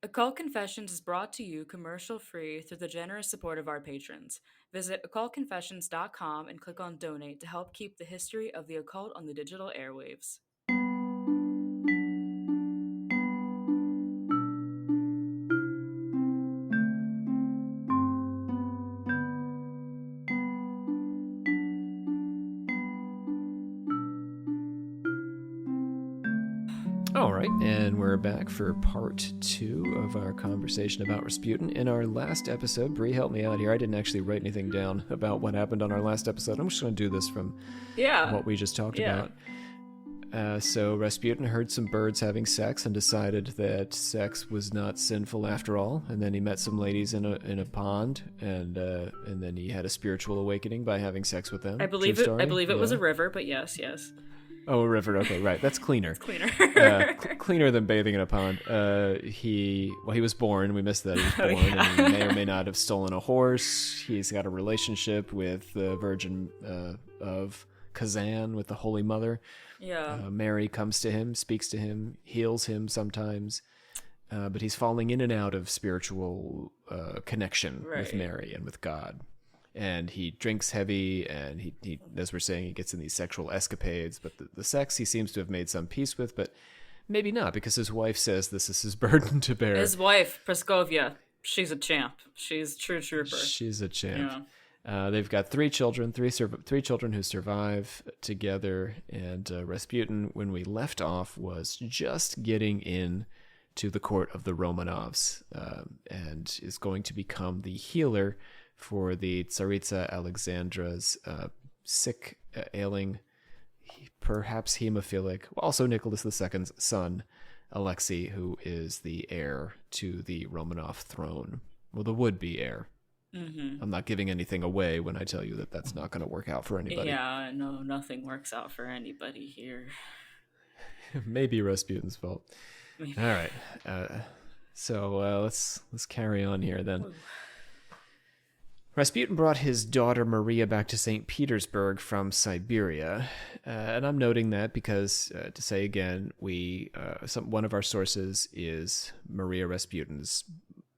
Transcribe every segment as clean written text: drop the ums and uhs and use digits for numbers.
Occult Confessions is brought to you commercial free through the generous support of our patrons. Visit occultconfessions.com and click on donate to help keep the history of the occult on the digital airwaves. All right, and we're back for part 2 of our conversation about Rasputin. In our last episode, Bree, help me out here. I didn't actually write anything down about what happened on our last episode. I'm just going to do this from what we just talked about. So Rasputin heard some birds having sex and decided that sex was not sinful after all. And then he met some ladies in a pond, and then he had a spiritual awakening by having sex with them. I believe it was a river, but yes. Oh, a river. Okay, right. That's cleaner. It's cleaner. Cleaner than bathing in a pond. He was born. We missed that. He was born, and he may or may not have stolen a horse. He's got a relationship with the Virgin of Kazan, with the Holy Mother. Yeah. Mary comes to him, speaks to him, heals him sometimes. But he's falling in and out of spiritual connection with Mary and with God. And he drinks heavy, and he, as we're saying, he gets in these sexual escapades. But the sex he seems to have made some peace with, but maybe not, because his wife says this is his burden to bear. His wife, Praskovia, she's a champ. She's a true trooper. She's a champ. Yeah. They've got three children who survive together. And Rasputin, when we left off, was just getting in to the court of the Romanovs, and is going to become the healer for the Tsaritsa Alexandra's sick, ailing, perhaps hemophilic, also Nicholas II's son, Alexei, who is the heir to the Romanov throne. Well, the would-be heir. Mm-hmm. I'm not giving anything away when I tell you that that's not going to work out for anybody. Yeah, no, nothing works out for anybody here. Maybe Rasputin's fault. Maybe. All right. So let's carry on here then. Ooh. Rasputin brought his daughter Maria back to St. Petersburg from Siberia, and I'm noting that because, to say again, one of our sources is Maria Rasputin's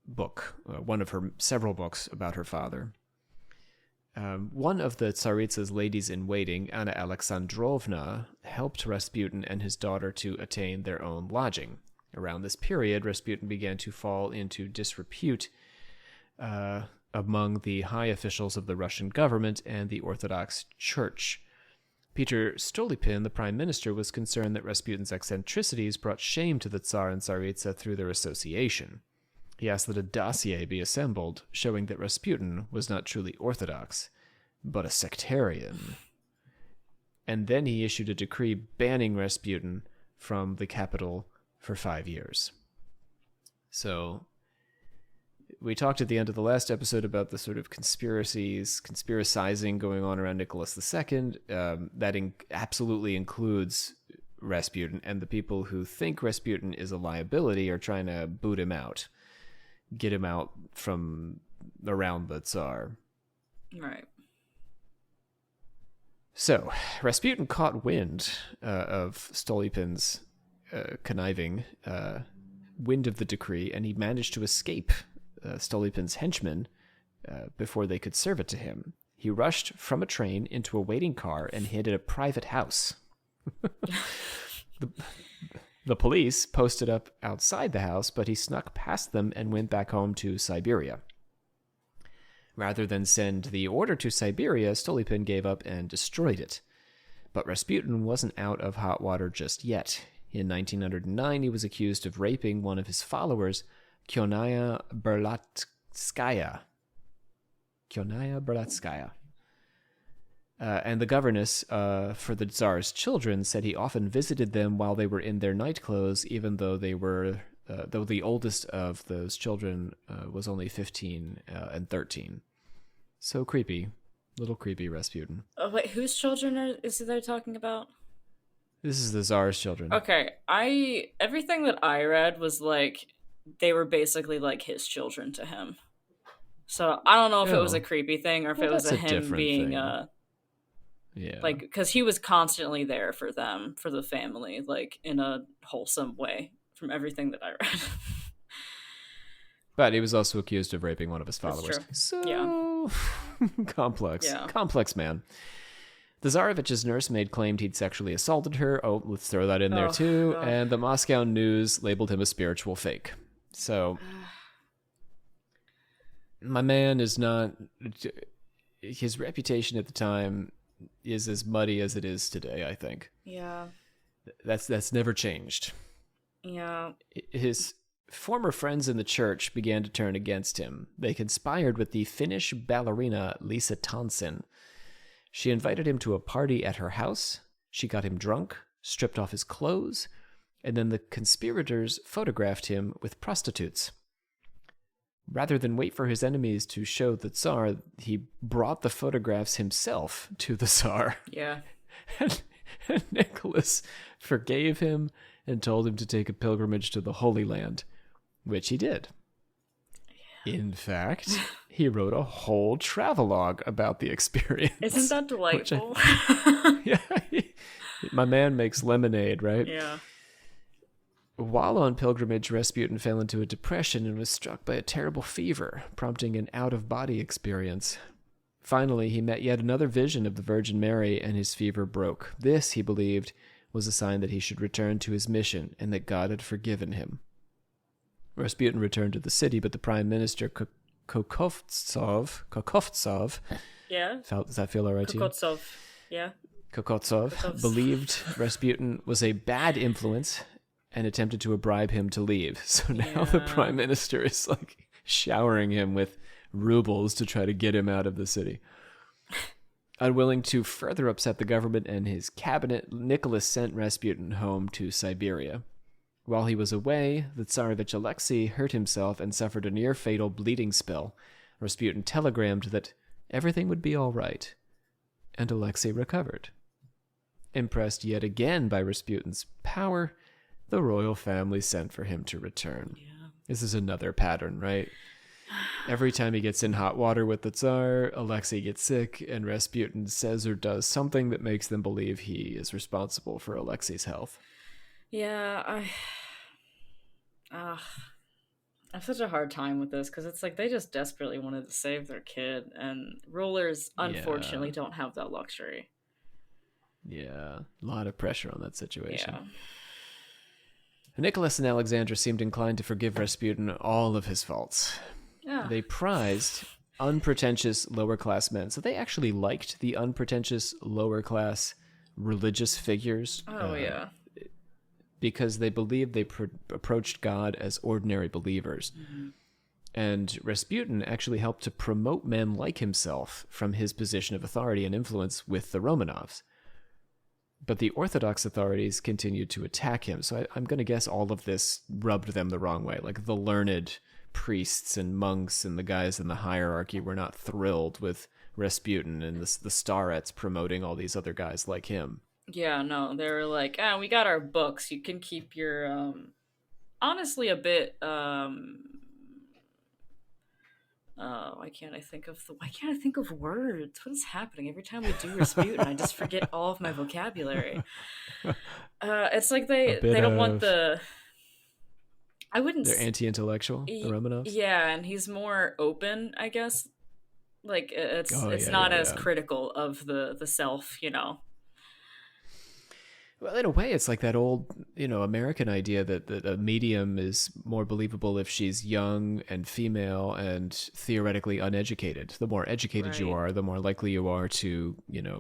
book, one of her several books about her father. One of the Tsaritsa's ladies-in-waiting, Anna Alexandrovna, helped Rasputin and his daughter to attain their own lodging. Around this period, Rasputin began to fall into disrepute among the high officials of the Russian government and the Orthodox Church. Peter Stolypin, the prime minister, was concerned that Rasputin's eccentricities brought shame to the Tsar and Tsaritsa through their association. He asked that a dossier be assembled, showing that Rasputin was not truly Orthodox, but a sectarian. And then he issued a decree banning Rasputin from the capital for 5 years. So we talked at the end of the last episode about the sort of conspiracizing going on around Nicholas II. That absolutely includes Rasputin, and the people who think Rasputin is a liability are trying to boot him out, get him out from around the Tsar. Right. So, Rasputin caught wind of Stolypin's conniving, wind of the decree, and he managed to escape Stolypin's henchmen before they could serve it to him. He rushed from a train into a waiting car and hid at a private house. The police posted up outside the house, but he snuck past them and went back home to Siberia. Rather than send the order to Siberia, Stolypin gave up and destroyed it. But Rasputin wasn't out of hot water just yet. In 1909, he was accused of raping one of his followers, Kyonaya Berlatskaya. And the governess for the Tsar's children said he often visited them while they were in their night clothes, even though though the oldest of those children was only 15 and 13. So creepy. Little creepy Rasputin. Oh, wait, whose children is they talking about? This is the Tsar's children. Okay, everything that I read was like they were basically like his children to him. So I don't know if it was a creepy thing or if it was him being like, because he was constantly there for them, for the family, like in a wholesome way, from everything that I read. But he was also accused of raping one of his followers. So complex. Yeah. Complex man. The Tsarevich's nursemaid claimed he'd sexually assaulted her. Oh, let's throw that in there too. God. And the Moscow News labeled him a spiritual fake. So my man is not... His reputation at the time is as muddy as it is today, I think. Yeah. That's never changed. Yeah. His former friends in the church began to turn against him. They conspired with the Finnish ballerina Lisa Tonsin. She invited him to a party at her house. She got him drunk, stripped off his clothes, and then the conspirators photographed him with prostitutes. Rather than wait for his enemies to show the Tsar, he brought the photographs himself to the Tsar. Yeah. And Nicholas forgave him and told him to take a pilgrimage to the Holy Land, which he did. Yeah. In fact, he wrote a whole travelogue about the experience. Isn't that delightful? My man makes lemonade, right? Yeah. While on pilgrimage, Rasputin fell into a depression and was struck by a terrible fever, prompting an out-of-body experience. Finally, he met yet another vision of the Virgin Mary, and his fever broke. This, he believed, was a sign that he should return to his mission and that God had forgiven him. Rasputin returned to the city, but the Prime Minister Kokovtsov, yeah, does that feel all right to you? Kokovtsov believed Rasputin was a bad influence and attempted to bribe him to leave. So now the Prime Minister is like showering him with rubles to try to get him out of the city. Unwilling to further upset the government and his cabinet, Nicholas sent Rasputin home to Siberia. While he was away, the Tsarevich Alexei hurt himself and suffered a near-fatal bleeding spell. Rasputin telegrammed that everything would be all right, and Alexei recovered. Impressed yet again by Rasputin's power, the royal family sent for him to return. Yeah. This is another pattern, right? Every time he gets in hot water with the Tsar, Alexei gets sick, and Rasputin says or does something that makes them believe he is responsible for Alexei's health. Yeah, I have such a hard time with this because it's like they just desperately wanted to save their kid, and rulers unfortunately don't have that luxury. Yeah, a lot of pressure on that situation. Yeah. Nicholas and Alexandra seemed inclined to forgive Rasputin all of his faults. Yeah. They prized unpretentious lower-class men, so they actually liked the unpretentious lower-class religious figures. Oh, yeah. Because they believed they approached God as ordinary believers. Mm-hmm. And Rasputin actually helped to promote men like himself from his position of authority and influence with the Romanovs. But the Orthodox authorities continued to attack him, so I'm going to guess all of this rubbed them the wrong way. Like the learned priests and monks and the guys in the hierarchy were not thrilled with Rasputin and the starets promoting all these other guys like him. Yeah, no, they were like, we got our books. You can keep your, honestly, a bit, why can't I think of words? What is happening? Every time we do Rasputin, I just forget all of my vocabulary. It's like they don't want the... I wouldn't... They're anti-intellectual, the Romanovs? Yeah, and he's more open, I guess. Like, it's not as critical of the self, you know? Well, in a way, it's like that old, American idea that a medium is more believable if she's young and female and theoretically uneducated. The more educated you are, the more likely you are to,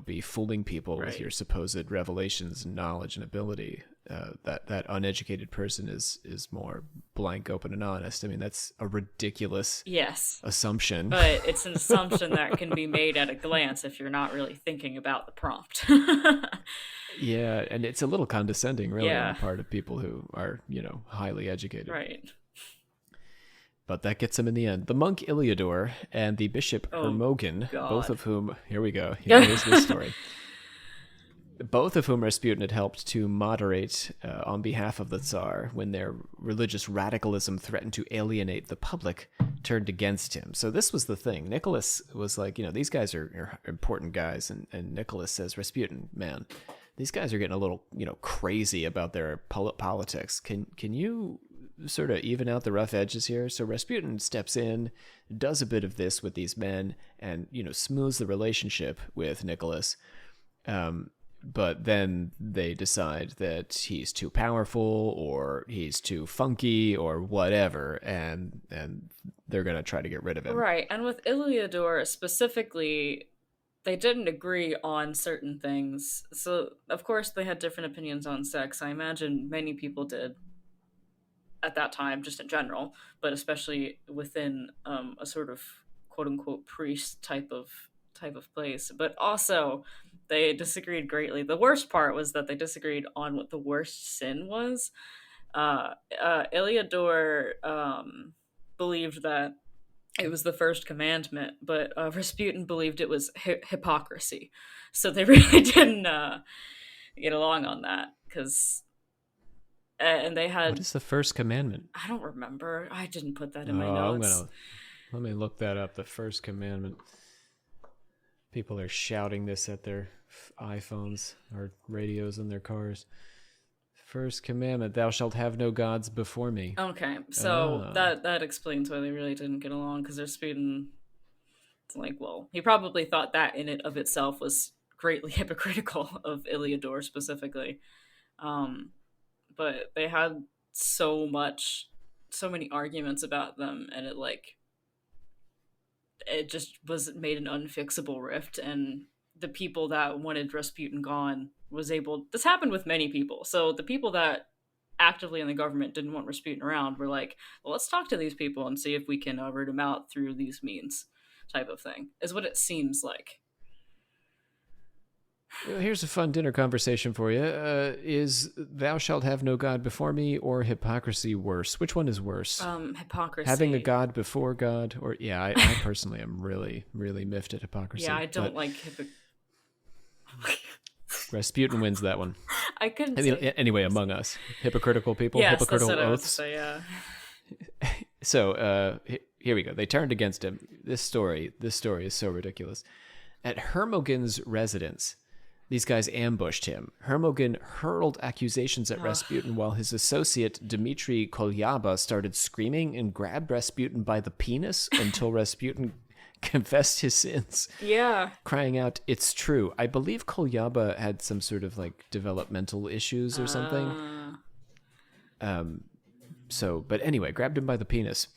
be fooling people with your supposed revelations and knowledge and ability. That uneducated person is more blank, open, and honest. I mean, that's a ridiculous assumption. But it's an assumption that can be made at a glance if you're not really thinking about the prompt. Yeah, and it's a little condescending, really, on the part of people who are, highly educated. Right. But that gets him in the end. The monk Iliador and the bishop Hermogen, both of whom... Here we go. Here's the story. Both of whom Rasputin had helped to moderate on behalf of the Tsar when their religious radicalism threatened to alienate the public, turned against him. So this was the thing. Nicholas was like, these guys are important guys. And Nicholas says, Rasputin, man, these guys are getting a little, crazy about their politics. Can you sort of even out the rough edges here. So Rasputin steps in, does a bit of this with these men, and smooths the relationship with Nicholas. But then they decide that he's too powerful or he's too funky or whatever, and they're going to try to get rid of him. Right, and with Iliador specifically, they didn't agree on certain things. So, of course, they had different opinions on sex. I imagine many people did at that time, just in general, but especially within a sort of quote-unquote priest type of place. But also, they disagreed greatly. The worst part was that they disagreed on what the worst sin was. Iliador believed that it was the first commandment, but Rasputin believed it was hypocrisy. So they really didn't get along on that, because and they had. What is the first commandment? I don't remember. I didn't put that in my notes. Let me look that up. The first commandment. People are shouting this at their iPhones or radios in their cars. First commandment: Thou shalt have no gods before me. Okay, so that explains why they really didn't get along, because Rasputin, it's like, well, he probably thought that in it of itself was greatly hypocritical of Iliador specifically. But they had so many arguments about them, and it just was made an unfixable rift, and the people that wanted Rasputin gone this happened with many people. So the people that actively in the government didn't want Rasputin around were like, well, let's talk to these people and see if we can root him out through these means, type of thing, is what it seems like. Here's a fun dinner conversation for you. Is thou shalt have no God before me or hypocrisy worse? Which one is worse? Hypocrisy. Having a God before God, or I personally am really, really miffed at hypocrisy. Yeah, I don't like Rasputin wins that one. I couldn't anyway, among us. Hypocritical people, yes, hypocritical oaths. Say, yeah. So, here we go. They turned against him. This story is so ridiculous. At Hermogen's residence, these guys ambushed him. Hermogen hurled accusations at Rasputin while his associate Dmitry Kolyaba started screaming and grabbed Rasputin by the penis until Rasputin confessed his sins. Yeah. Crying out, "It's true." I believe Kolyaba had some sort of developmental issues or something. But anyway, grabbed him by the penis.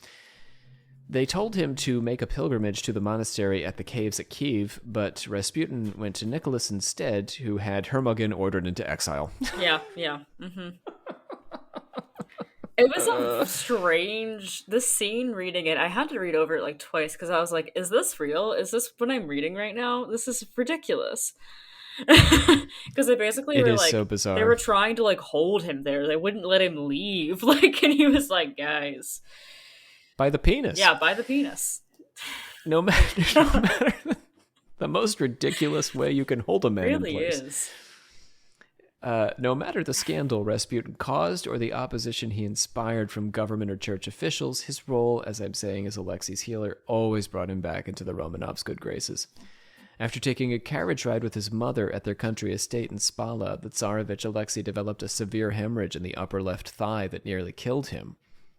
They told him to make a pilgrimage to the monastery at the caves at Kiev, but Rasputin went to Nicholas instead, who had Hermogen ordered into exile. Yeah. Mm-hmm. It was a strange, this scene, reading it, I had to read over it twice, because I was like, is this real? Is this what I'm reading right now? This is ridiculous. Because they basically were so bizarre. They were trying to hold him there. They wouldn't let him leave. And he was like, guys. By the penis. Yeah, by the penis. No matter the most ridiculous way you can hold a man in place. It really is. No matter the scandal Rasputin caused or the opposition he inspired from government or church officials, his role, as I'm saying, as Alexei's healer, always brought him back into the Romanovs' good graces. After taking a carriage ride with his mother at their country estate in Spala, the Tsarevich Alexei developed a severe hemorrhage in the upper left thigh that nearly killed him.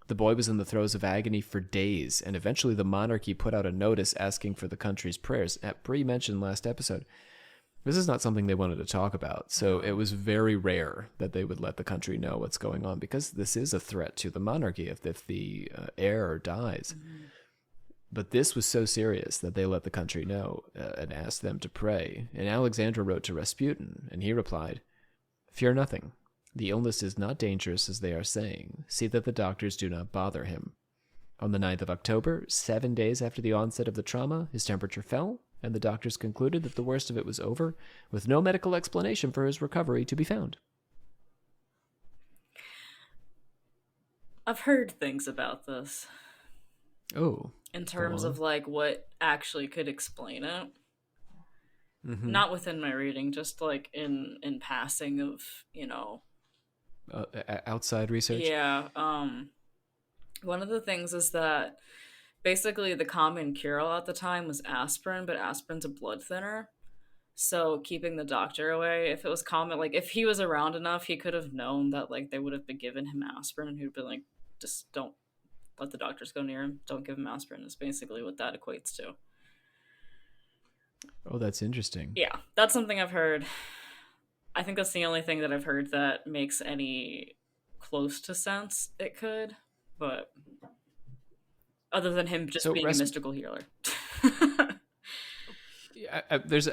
The boy was in the throes of agony for days, and eventually the monarchy put out a notice asking for the country's prayers. Bree mentioned last episode, this is not something they wanted to talk about, so it was very rare that they would let the country know what's going on, because this is a threat to the monarchy if the heir dies. Mm-hmm. But this was so serious that they let the country know and asked them to pray. And Alexandra wrote to Rasputin, and he replied, "Fear nothing. The illness is not dangerous, as they are saying. See that the doctors do not bother him." On the 9th of October, 7 days after the onset of the trauma, his temperature fell, and the doctors concluded that the worst of it was over, with no medical explanation for his recovery to be found. I've heard things about this. Oh. In terms of what actually could explain it. Mm-hmm. Not within my reading, just in passing of, outside research? Yeah. One of the things is that basically the common cure-all at the time was aspirin, but aspirin's a blood thinner. So keeping the doctor away, if it was common, if he was around enough, he could have known that, they would have been giving him aspirin, and he'd been like, just don't let the doctors go near him. Don't give him aspirin is basically what that equates to. Oh, that's interesting. Yeah, that's something I've heard. I think that's the only thing that I've heard that makes any close to sense. It could, but other than him just being a mystical healer.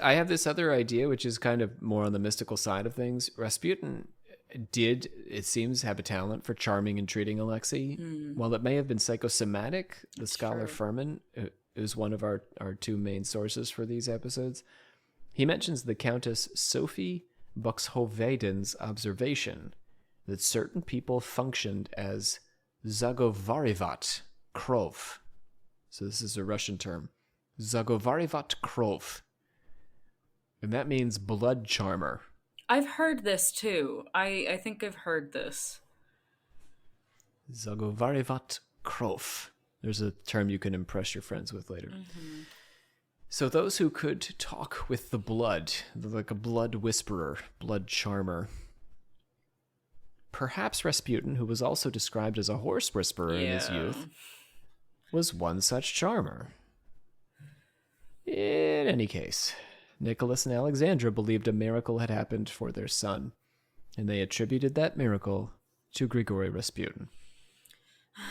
I have this other idea, which is kind of more on the mystical side of things. Rasputin did, it seems, have a talent for charming and treating Alexei. While it may have been psychosomatic, the scholar Furman, who's one of our two main sources for these episodes, he mentions the Countess Sophie Buxhoveden's observation that certain people functioned as zagovarivat krov. So this is a Russian term. Zagovarivat krov. And that means blood charmer. I've heard this too. I think I've heard this. Zagovarivat krov. There's a term you can impress your friends with later. Mm-hmm. So those who could talk with the blood, like a blood whisperer, blood charmer. Perhaps Rasputin, who was also described as a horse whisperer in his youth, was one such charmer. In any case, Nicholas and Alexandra believed a miracle had happened for their son, and they attributed that miracle to Grigori Rasputin.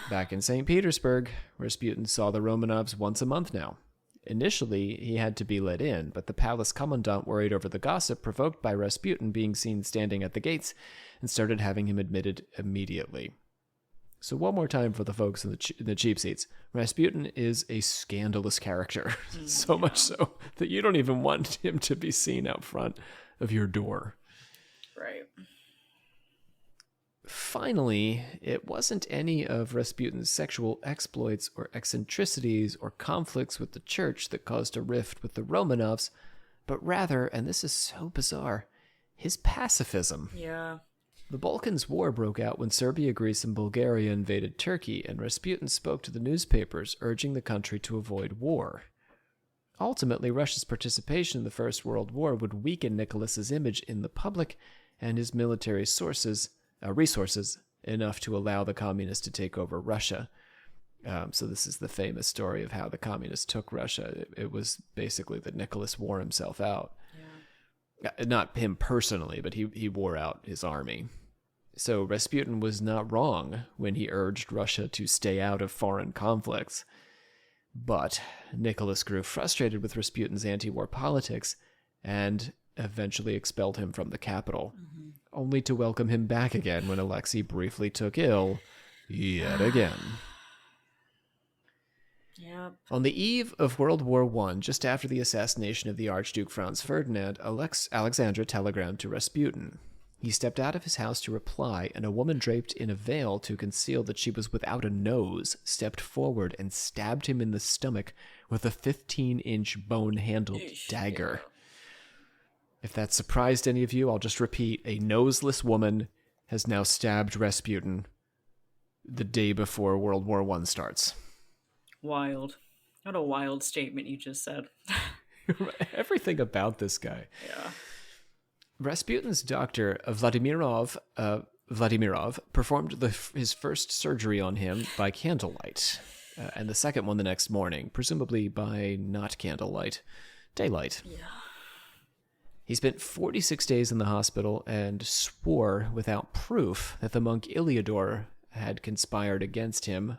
Back in St. Petersburg, Rasputin saw the Romanovs once a month now. Initially, he had to be let in, but the palace commandant worried over the gossip provoked by Rasputin being seen standing at the gates and started having him admitted immediately. So one more time for the folks in the cheap seats. Rasputin is a scandalous character, so much so that you don't even want him to be seen out front of your door. Right. Finally, it wasn't any of Rasputin's sexual exploits or eccentricities or conflicts with the church that caused a rift with the Romanovs, but rather, and this is so bizarre, his pacifism. Yeah. The Balkans War broke out when Serbia, Greece, and Bulgaria invaded Turkey, and Rasputin spoke to the newspapers, urging the country to avoid war. Ultimately, Russia's participation in the First World War would weaken Nicholas's image in the public and his military resources enough to allow the communists to take over Russia. So this is the famous story of how the communists took Russia. It was basically that Nicholas wore himself out. Yeah. Not him personally, but he wore out his army. So Rasputin was not wrong when he urged Russia to stay out of foreign conflicts. But Nicholas grew frustrated with Rasputin's anti-war politics and eventually expelled him from the capital, only to welcome him back again when Alexei briefly took ill yet again. Yep. On the eve of World War I, just after the assassination of the Archduke Franz Ferdinand, Alexandra telegrammed to Rasputin. He stepped out of his house to reply, and a woman draped in a veil to conceal that she was without a nose stepped forward and stabbed him in the stomach with a 15-inch bone-handled dagger. If that surprised any of you, I'll just repeat. A noseless woman has now stabbed Rasputin the day before World War I starts. Wild. What a wild statement you just said. Everything about this guy. Yeah. Rasputin's doctor, Vladimirov, performed his first surgery on him by candlelight, and the second one the next morning, presumably by not candlelight, daylight. Yeah. He spent 46 days in the hospital and swore without proof that the monk Iliador had conspired against him,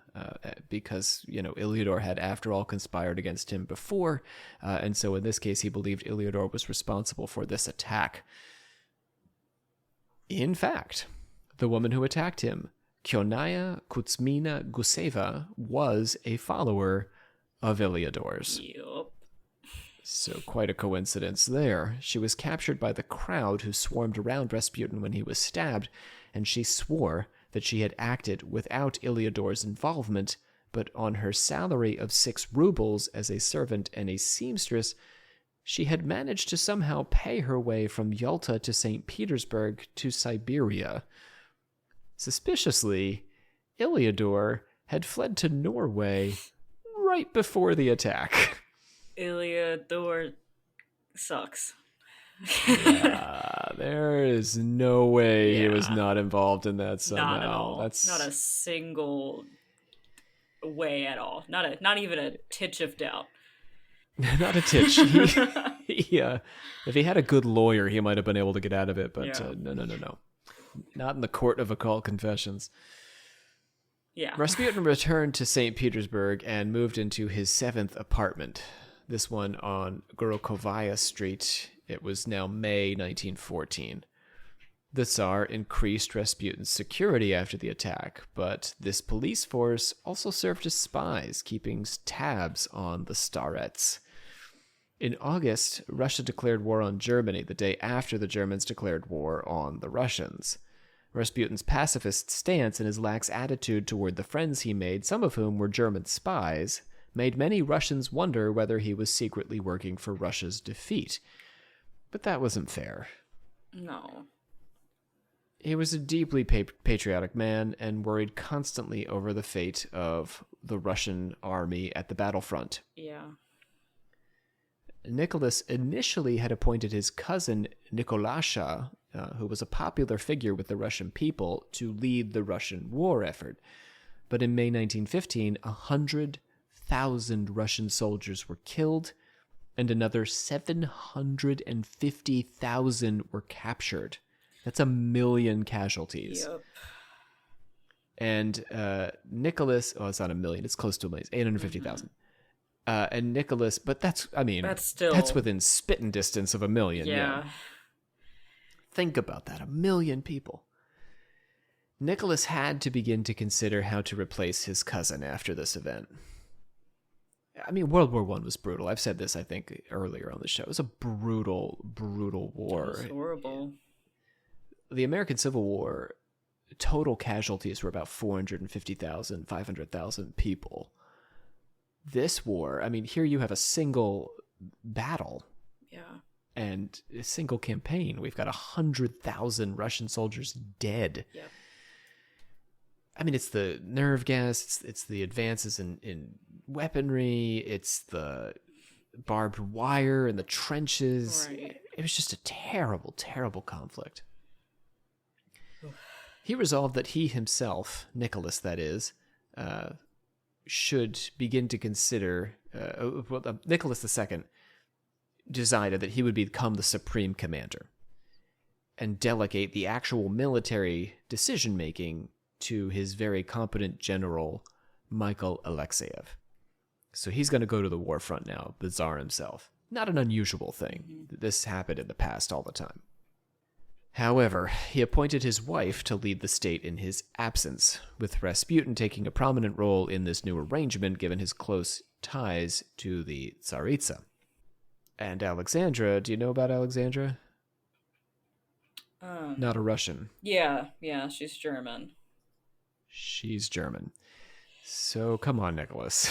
because, Iliador had, after all, conspired against him before, and so in this case he believed Iliador was responsible for this attack. In fact, the woman who attacked him, Kyonaya Kuzmina Guseva, was a follower of Iliador's. Yep. So quite a coincidence there. She was captured by the crowd who swarmed around Rasputin when he was stabbed, and she swore that she had acted without Iliador's involvement, but on her salary of 6 rubles as a servant and a seamstress, she had managed to somehow pay her way from Yalta to St. Petersburg to Siberia. Suspiciously, Iliador had fled to Norway right before the attack. Iliador sucks. Yeah, There is no way he was not involved in that somehow. Not at all. That's not a single way at all. Not even a titch of doubt. Not a titch. If he had a good lawyer, he might have been able to get out of it. But no. Not in the court of occult confessions. Yeah. Rasputin returned to St. Petersburg and moved into his 7th apartment. This one on Gorokovaya Street. It was now May 1914. The Tsar increased Rasputin's security after the attack, but this police force also served as spies, keeping tabs on the starets. In August, Russia declared war on Germany the day after the Germans declared war on the Russians. Rasputin's pacifist stance and his lax attitude toward the friends he made, some of whom were German spies, made many Russians wonder whether he was secretly working for Russia's defeat. But that wasn't fair. No. He was a deeply patriotic man and worried constantly over the fate of the Russian army at the battlefront. Yeah. Nicholas initially had appointed his cousin Nikolasha, who was a popular figure with the Russian people, to lead the Russian war effort. But in May 1915, 100,000 Russian soldiers were killed, and another 750,000 were captured. That's 1 million casualties. Yep. And Nicholas, it's not 1 million, it's close to 1 million, 850,000. And Nicholas, but that's within spitting distance of 1 million. Yeah. Think about that, 1 million people. Nicholas had to begin to consider how to replace his cousin after this event. I mean, World War I was brutal. I've said this, I think, earlier on the show. It was a brutal, brutal war. It was horrible. The American Civil War, total casualties were about 450,000, 500,000 people. This war, I mean, here you have a single battle. Yeah. And a single campaign. We've got 100,000 Russian soldiers dead. Yep. I mean, it's the nerve gas, it's the advances in weaponry, it's the barbed wire and the trenches. Right. It was just a terrible, terrible conflict. He resolved that he himself, Nicholas that is, should begin to consider, Nicholas II decided that he would become the supreme commander and delegate the actual military decision-making to his very competent general, Michael Alexeyev. So he's going to go to the war front now, the Tsar himself. Not an unusual thing. Mm-hmm. This happened in the past all the time. However, he appointed his wife to lead the state in his absence, with Rasputin taking a prominent role in this new arrangement given his close ties to the Tsaritsa. And Alexandra, do you know about Alexandra? Not a Russian. Yeah, she's German. She's German. So come on, Nicholas.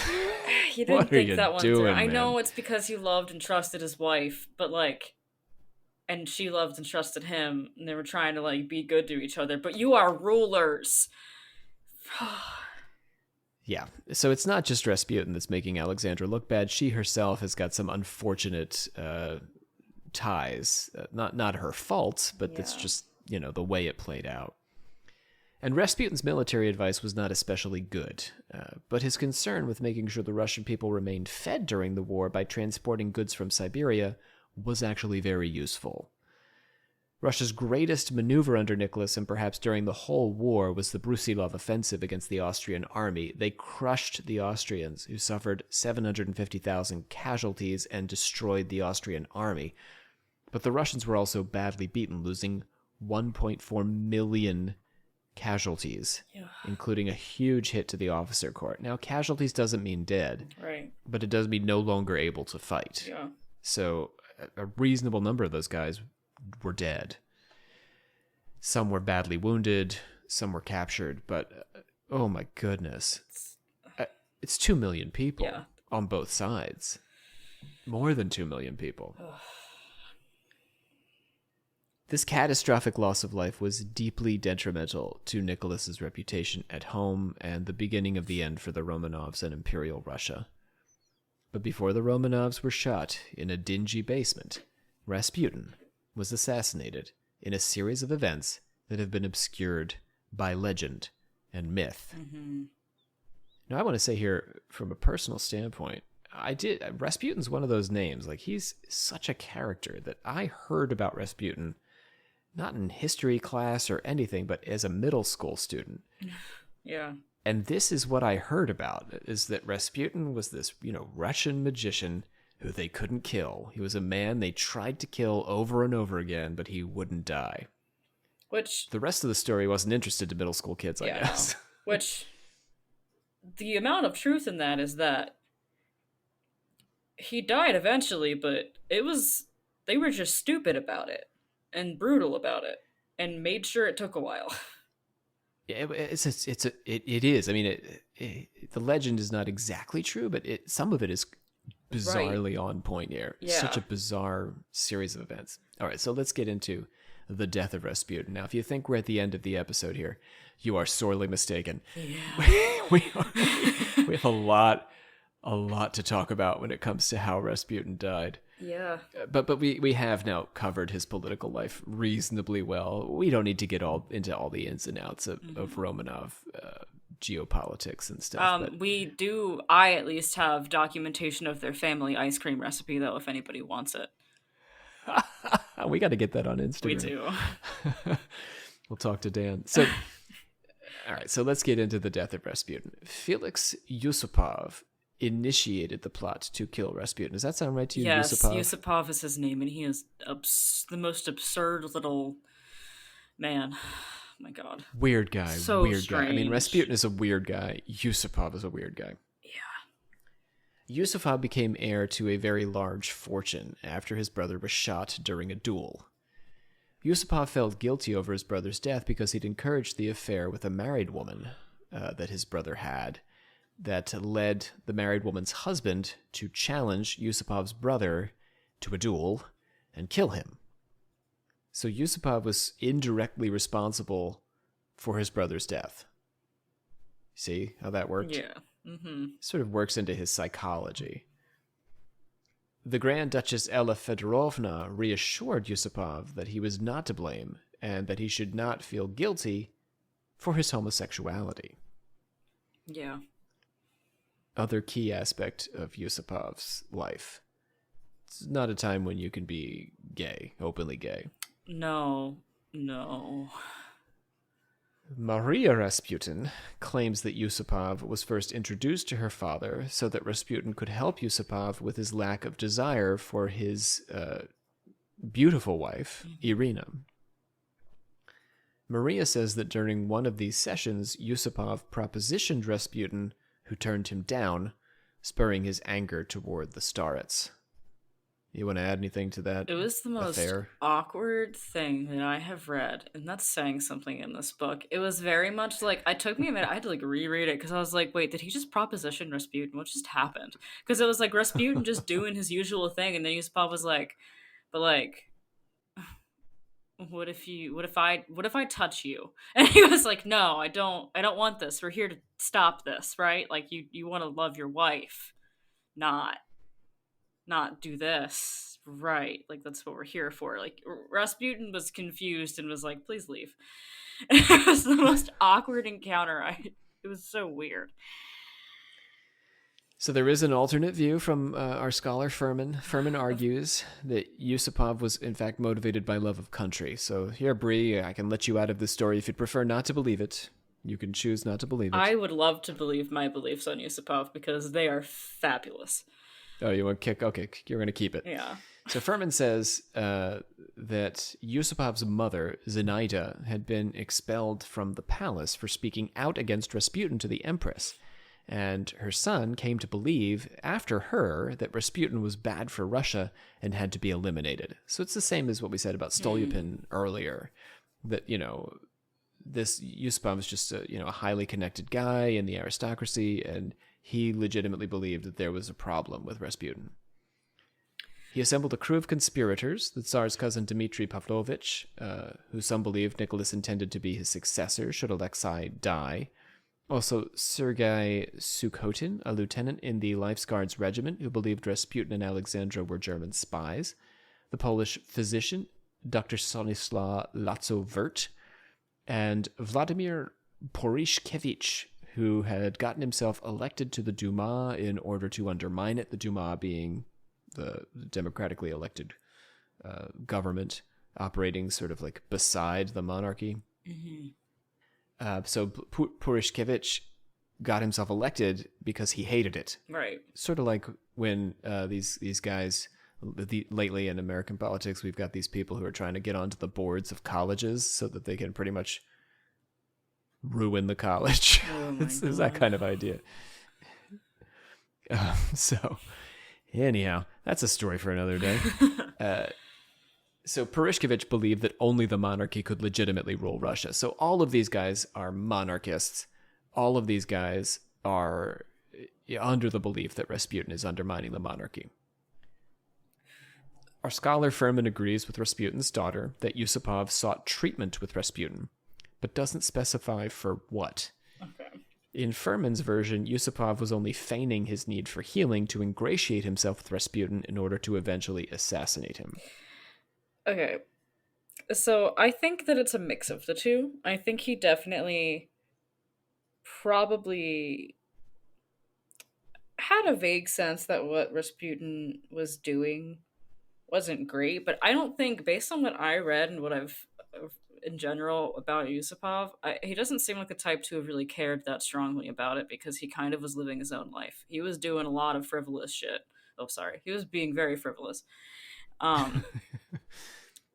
You didn't think that one through. I man? know it's because he loved and trusted his wife, but and she loved and trusted him, and they were trying to be good to each other, but you are rulers. Yeah, so it's not just Rasputin that's making Alexandra look bad. She herself has got some unfortunate ties. Not her fault, but that's just, the way it played out. And Rasputin's military advice was not especially good, but his concern with making sure the Russian people remained fed during the war by transporting goods from Siberia was actually very useful. Russia's greatest maneuver under Nicholas, and perhaps during the whole war, was the Brusilov offensive against the Austrian army. They crushed the Austrians, who suffered 750,000 casualties and destroyed the Austrian army. But the Russians were also badly beaten, losing 1.4 million casualties, including a huge hit to the officer corps. Now, casualties doesn't mean dead, right? But it does mean no longer able to fight. Yeah. So a reasonable number of those guys were dead. Some were badly wounded, some were captured, but oh my goodness. It's 2 million people on both sides. More than 2 million people. This catastrophic loss of life was deeply detrimental to Nicholas's reputation at home and the beginning of the end for the Romanovs and Imperial Russia. But before the Romanovs were shot in a dingy basement, Rasputin was assassinated in a series of events that have been obscured by legend and myth. Mm-hmm. Now, I want to say here, from a personal standpoint, Rasputin's one of those names. Like, he's such a character that I heard about Rasputin, not in history class or anything, but as a middle school student. Yeah. And this is what I heard about, is that Rasputin was this, Russian magician who they couldn't kill. He was a man they tried to kill over and over again, but he wouldn't die. Which... The rest of the story wasn't interested to middle school kids, I guess. No. Which... The amount of truth in that is that he died eventually, but they were just stupid about it and brutal about it and made sure it took a while. Yeah, it is. I mean, the legend is not exactly true, but some of it is bizarrely on point here. Yeah. Such a bizarre series of events. All right, so let's get into the death of Rasputin. Now, if you think we're at the end of the episode here, you are sorely mistaken. Yeah. we have a lot to talk about when it comes to how Rasputin died. Yeah. But we have now covered his political life reasonably well. We don't need to get into all the ins and outs of Romanov geopolitics and stuff. I at least have documentation of their family ice cream recipe, though, if anybody wants it. We got to get that on Instagram. We do. We'll talk to Dan. So, all right, so let's get into the death of Rasputin. Felix Yusupov initiated the plot to kill Rasputin. Does that sound right to you? Yes, Yusupov? Yusupov is his name, and he is the most absurd little man. Oh my God. Weird guy. So weird strange. guy. I mean, Rasputin is a weird guy. Yusupov is a weird guy. Yusupov became heir to a very large fortune after his brother was shot during a duel. Yusupov felt guilty over his brother's death because he'd encouraged the affair with a married woman that his brother had, that led the married woman's husband to challenge Yusupov's brother to a duel and kill him. So Yusupov was indirectly responsible for his brother's death. See how that worked? Yeah. Mm-hmm. Sort of works into his psychology. The Grand Duchess Ella Fedorovna reassured Yusupov that he was not to blame and that he should not feel guilty for his homosexuality. Yeah. Other key aspect of Yusupov's life. It's not a time when you can be gay, openly gay. No. Maria Rasputin claims that Yusupov was first introduced to her father so that Rasputin could help Yusupov with his lack of desire for his beautiful wife, Irina. Maria says that during one of these sessions, Yusupov propositioned Rasputin, who turned him down, spurring his anger toward the starets. You want to add anything to that? It was the most awkward thing that I have read, and that's saying something in this book. It was very much like, it took me a minute, I had to reread it, because I was like, wait, did he just proposition Rasputin? What just happened? Because it was like Rasputin just doing his usual thing, and then Yusupov was like, what if I touch you? And he was like, no, I don't want this. We're here to stop this, right? Like, you want to love your wife, not do this, right? Like, that's what we're here for. Like, Rasputin was confused and was like, please leave. It was the most awkward encounter. It was so weird. So there is an alternate view from our scholar Furman. Furman argues that Yusupov was in fact motivated by love of country. So here, Bree, I can let you out of this story. If you'd prefer not to believe it, you can choose not to believe it. I would love to believe my beliefs on Yusupov because they are fabulous. Oh, you want to kick? Okay, you're going to keep it. Yeah. So Furman says that Yusupov's mother, Zenaida, had been expelled from the palace for speaking out against Rasputin to the empress. And her son came to believe, after her, that Rasputin was bad for Russia and had to be eliminated. So it's the same as what we said about Stolypin earlier, that, this Yusupov was just a highly connected guy in the aristocracy, and he legitimately believed that there was a problem with Rasputin. He assembled a crew of conspirators, the Tsar's cousin Dmitry Pavlovich, who some believed Nicholas intended to be his successor should Alexei die. Also, Sergei Sukhotin, a lieutenant in the Life's Guards regiment who believed Rasputin and Alexandra were German spies. The Polish physician Dr. Stanislaw Latsovert, and Vladimir Porishkevich, who had gotten himself elected to the Duma in order to undermine it, the Duma being the democratically elected government operating sort of like beside the monarchy. So Porishkevich got himself elected because he hated it. Right. Sort of like when these guys, lately in American politics, we've got these people who are trying to get onto the boards of colleges so that they can pretty much ruin the college. It's that kind of idea. So anyhow, that's a story for another day. So Porishkevich believed that only the monarchy could legitimately rule Russia. So all of these guys are monarchists. All of these guys are under the belief that Rasputin is undermining the monarchy. Our scholar Furman agrees with Rasputin's daughter that Yusupov sought treatment with Rasputin, but doesn't specify for what. Okay. In Furman's version, Yusupov was only feigning his need for healing to ingratiate himself with Rasputin in order to eventually assassinate him. Okay. So I think that it's a mix of the two. I think he definitely probably had a vague sense that what Rasputin was doing wasn't great, but I don't think, based on what I read and what I've in general about Yusupov, he doesn't seem like the type to have really cared that strongly about it, because he kind of was living his own life. He was doing a lot of frivolous shit. Oh, sorry. He was being very frivolous. Including,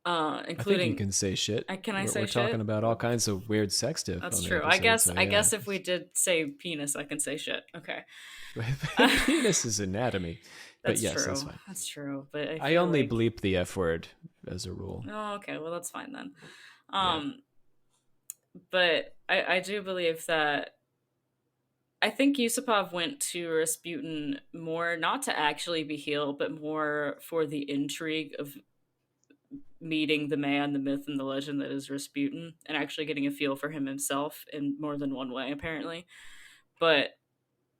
I think you can say shit. We're talking about all kinds of weird sex stuff. That's true. Episode, I guess if we did say penis, I can say shit. Okay. Penis is anatomy. That's yes, true. That's fine. That's true. But I only bleep the F word as a rule. Oh, okay. Well, that's fine then. But I do believe that I think Yusupov went to Rasputin more not to actually be healed, but more for the intrigue of meeting the man, the myth, and the legend that is Rasputin, and actually getting a feel for him himself in more than one way, apparently. But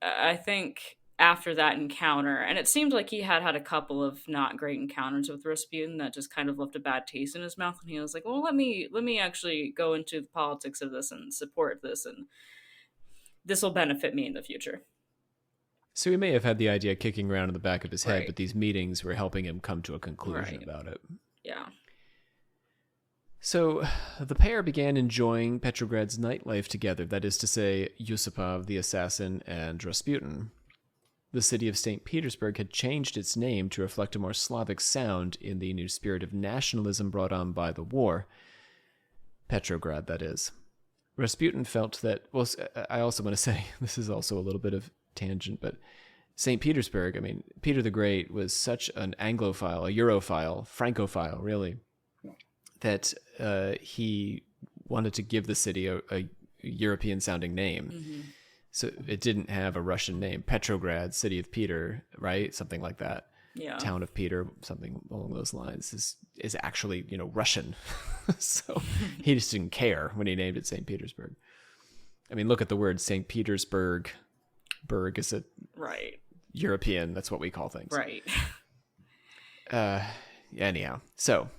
I think after that encounter, and it seemed like he had a couple of not great encounters with Rasputin that just kind of left a bad taste in his mouth, and he was like, well, let me actually go into the politics of this and support this, and this will benefit me in the future. So he may have had the idea kicking around in the back of his head, but these meetings were helping him come to a conclusion about it. Yeah. So the pair began enjoying Petrograd's nightlife together, that is to say, Yusupov, the assassin, and Rasputin. The city of St. Petersburg had changed its name to reflect a more Slavic sound in the new spirit of nationalism brought on by the war. Petrograd, that is. Rasputin felt that, well, I also want to say, this is also a little bit of tangent, but St. Petersburg, I mean, Peter the Great was such an Anglophile, a Europhile, Francophile, really, that he wanted to give the city a European-sounding name. Mm-hmm. So it didn't have a Russian name. Petrograd, city of Peter, right? Something like that. Yeah. Town of Peter, something along those lines, is actually, Russian. So he just didn't care when he named it St. Petersburg. I mean, look at the word St. Petersburg. Berg is a European. That's what we call things. Right. Anyhow, so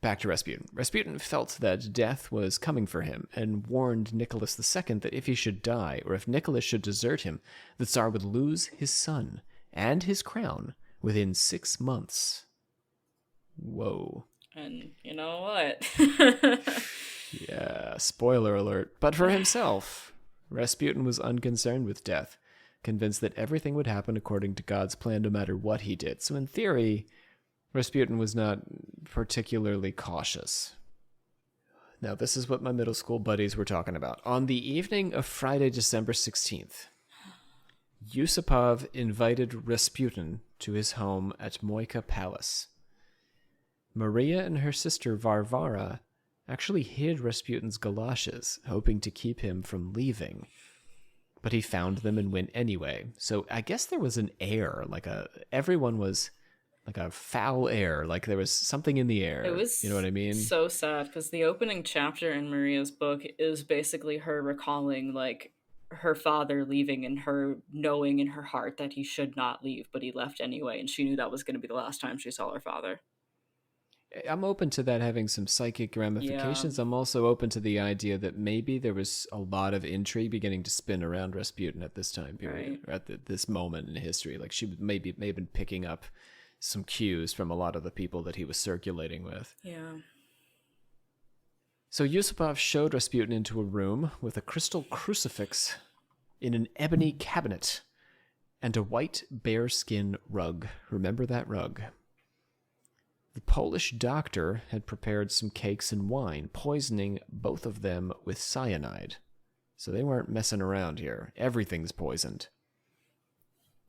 back to Rasputin. Rasputin felt that death was coming for him and warned Nicholas II that if he should die, or if Nicholas should desert him, the Tsar would lose his son and his crown within 6 months. Whoa. And you know what? Yeah, spoiler alert. But for himself, Rasputin was unconcerned with death, convinced that everything would happen according to God's plan no matter what he did. So in theory, Rasputin was not particularly cautious. Now, this is what my middle school buddies were talking about. On the evening of Friday, December 16th, Yusupov invited Rasputin to his home at Moika Palace. Maria and her sister Varvara actually hid Rasputin's galoshes, hoping to keep him from leaving. But he found them and went anyway. So I guess there was an air, everyone was like a foul air, like there was something in the air. It was, you know what I mean? So sad, because the opening chapter in Maria's book is basically her recalling, her father leaving and her knowing in her heart that he should not leave, but he left anyway, and she knew that was going to be the last time she saw her father. I'm open to that having some psychic ramifications. I'm also open to the idea that maybe there was a lot of intrigue beginning to spin around Rasputin at this time period, or at this moment in history. Like she may have been picking up some cues from a lot of the people that he was circulating with. Yeah. So Yusupov showed Rasputin into a room with a crystal crucifix in an ebony cabinet and a white bearskin rug. Remember that rug? The Polish doctor had prepared some cakes and wine, poisoning both of them with cyanide. So they weren't messing around here. Everything's poisoned.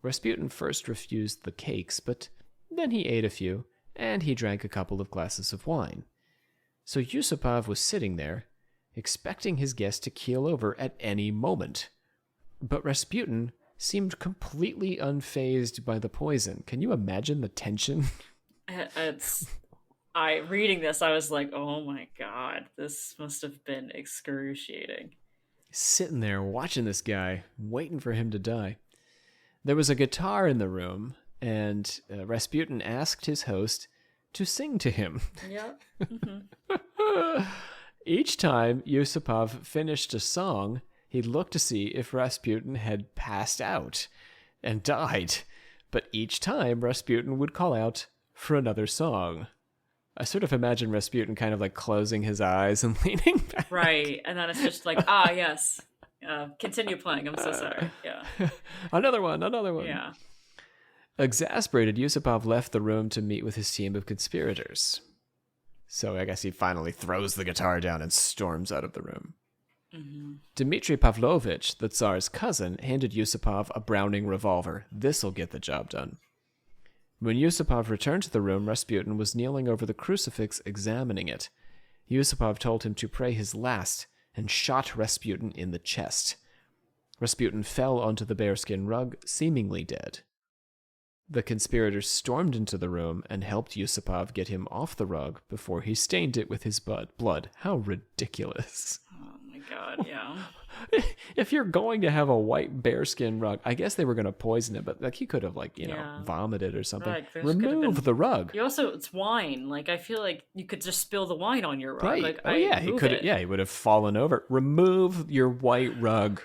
Rasputin first refused the cakes, but then he ate a few, and he drank a couple of glasses of wine. So Yusupov was sitting there, expecting his guest to keel over at any moment. But Rasputin seemed completely unfazed by the poison. Can you imagine the tension? Reading this, I was like, oh my god, this must have been excruciating. Sitting there watching this guy, waiting for him to die. There was a guitar in the room, and Rasputin asked his host to sing to him. Yeah. Mm-hmm. Each time Yusupov finished a song, he'd look to see if Rasputin had passed out and died. But each time, Rasputin would call out for another song. I sort of imagine Rasputin kind of like closing his eyes and leaning back. Right, and then it's just like, yes. Continue playing, I'm so sorry. Yeah. Another one. Yeah. Exasperated, Yusupov left the room to meet with his team of conspirators. So I guess he finally throws the guitar down and storms out of the room. Mm-hmm. Dmitry Pavlovich, the Tsar's cousin, handed Yusupov a Browning revolver. This'll get the job done. When Yusupov returned to the room, Rasputin was kneeling over the crucifix, examining it. Yusupov told him to pray his last and shot Rasputin in the chest. Rasputin fell onto the bearskin rug, seemingly dead. The conspirators stormed into the room and helped Yusupov get him off the rug before he stained it with his blood. How ridiculous. Oh my god, yeah. If you're going to have a white bearskin rug, I guess they were going to poison it, but like he could have vomited or something. Right, remove the rug. It's wine. Like I feel like you could just spill the wine on your rug. Right. Like, he could. Yeah, he would have fallen over. Remove your white rug